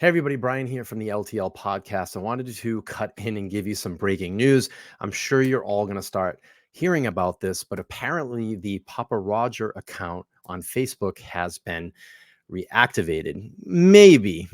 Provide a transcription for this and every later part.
Hey everybody, Bryan here from the LTL podcast. I wanted to cut in and give you some breaking news. I'm sure you're all going to start hearing about this, but apparently the Pappa Rodger account on Facebook has been reactivated. Maybe.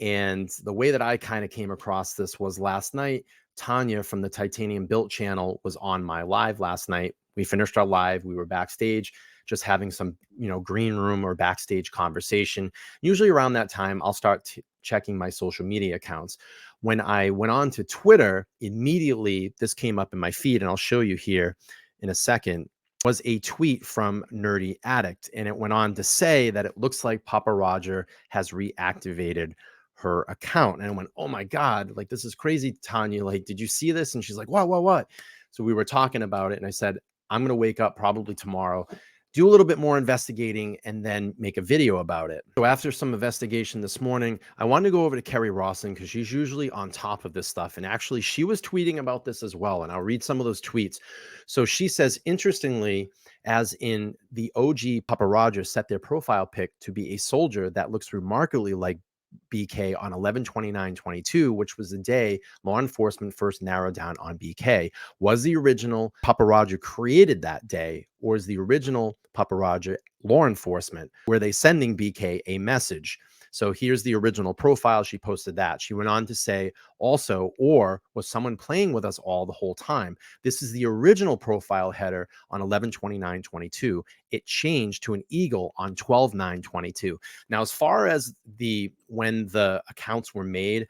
And the way that I kind of came across this was last night. Tanya from the Titanium Built channel was on my live last night. We finished our live. We were backstage just having some, green room or backstage conversation. Usually around that time, I'll start checking my social media accounts. When I went on to Twitter, immediately this came up in my feed, and I'll show you here in a second, was a tweet from Nerdy Addict. And it went on to say that it looks like Pappa Rodger has reactivated her account. And I went, oh my God, like, this is crazy, Tanya. Like, did you see this? And she's like, what? So we were talking about it, and I said, I'm going to wake up probably tomorrow, do a little bit more investigating, and then make a video about it. So after some investigation this morning, I wanted to go over to Kerry Rawson because she's usually on top of this stuff. And actually, she was tweeting about this as well. And I'll read some of those tweets. So she says, interestingly, as in the OG Pappa Rodger set their profile pic to be a soldier that looks remarkably like BK on 11/29/22, which was the day law enforcement first narrowed down on BK. Was the original Pappa Rodger created that day, or is the original Pappa Rodger law enforcement? Were they sending BK a message? So here's the original profile. She posted that. She went on to say also, or was someone playing with us all the whole time? This is the original profile header on 11/29/22. It changed to an eagle on 12/9/22. Now, as far as when the accounts were made,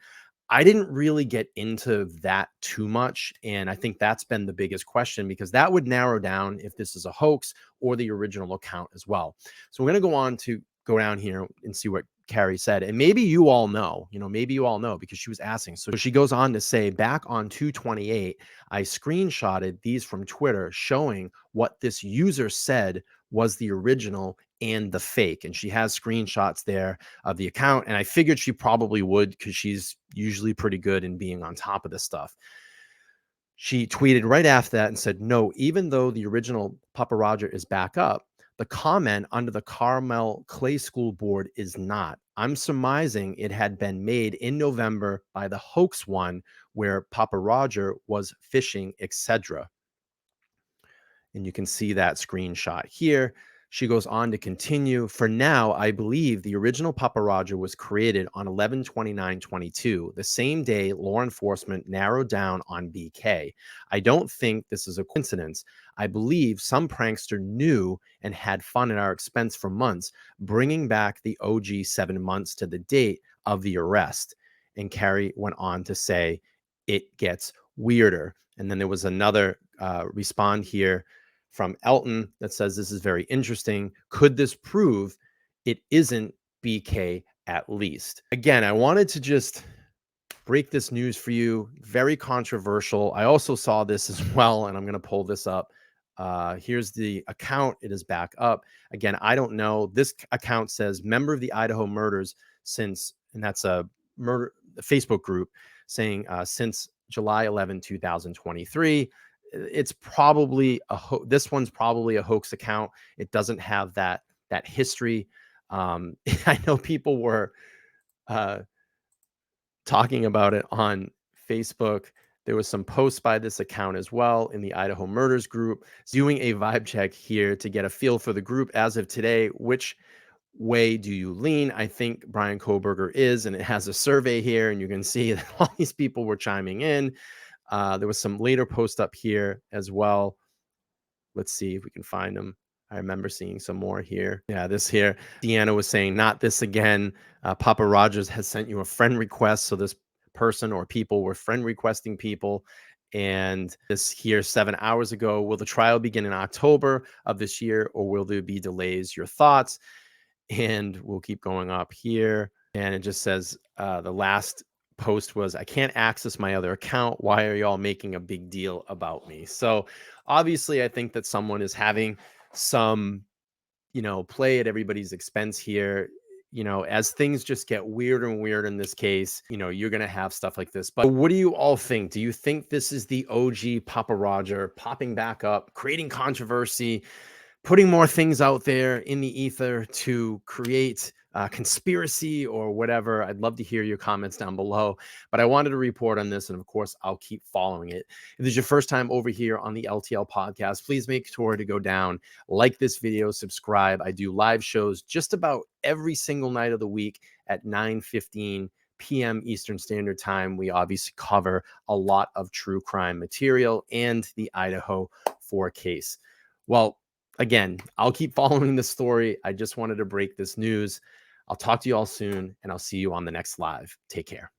I didn't really get into that too much. And I think that's been the biggest question, because that would narrow down if this is a hoax or the original account as well. So we're going to go down here and see what Carrie said. And maybe you all know, because she was asking. So she goes on to say, back on 2/28, I screenshotted these from Twitter showing what this user said was the original and the fake. And she has screenshots there of the account. And I figured she probably would, because she's usually pretty good in being on top of this stuff. She tweeted right after that and said, no, even though the original Pappa Rodger is back up, the comment under the Carmel Clay School board is not. I'm surmising it had been made in November by the hoax one where Pappa Rodger was fishing, etc. And you can see that screenshot here. She goes on to continue. For now, I believe the original Pappa Rodger was created on 11/29/22, the same day law enforcement narrowed down on BK. I don't think this is a coincidence. I believe some prankster knew and had fun at our expense for months, bringing back the OG 7 months to the date of the arrest. And Carrie went on to say, it gets weirder. And then there was another respond here from Elton that says, this is very interesting. Could this prove it isn't BK at least? Again, I wanted to just break this news for you. Very controversial. I also saw this as well, and I'm going to pull this up. Here's the account. It is back up. Again, I don't know. This account says member of the Idaho murders since, and that's a Facebook group saying since July 11, 2023. It's probably this one's probably a hoax account. It doesn't have that history. I know people were talking about it on Facebook. There was some posts by this account as well in the Idaho Murders group. Doing a vibe check here to get a feel for the group as of today. Which way do you lean? I think Bryan Kohberger is, and it has a survey here, and you can see that all these people were chiming in. There was some later post up here as well. Let's see if we can find them. I remember seeing some more here. Yeah, this here. Deanna was saying, not this again. Pappa Rodger has sent you a friend request. So this person or people were friend requesting people. And this here 7 hours ago, will the trial begin in October of this year, or will there be delays? Your thoughts? And we'll keep going up here. And it just says the last post was, I can't access my other account. Why are y'all making a big deal about me? So obviously, I think that someone is having some, play at everybody's expense here. As things just get weirder and weirder in this case, you're going to have stuff like this. But what do you all think? Do you think this is the OG Pappa Rodger popping back up, creating controversy, putting more things out there in the ether to create conspiracy or whatever, I'd love to hear your comments down below. But I wanted to report on this, and of course, I'll keep following it. If this is your first time over here on the LTL podcast, please make sure to go down, like this video, subscribe. I do live shows just about every single night of the week at 9:15 p.m. Eastern Standard Time. We obviously cover a lot of true crime material and the Idaho 4 case. Well, again, I'll keep following the story. I just wanted to break this news. I'll talk to you all soon, and I'll see you on the next live. Take care.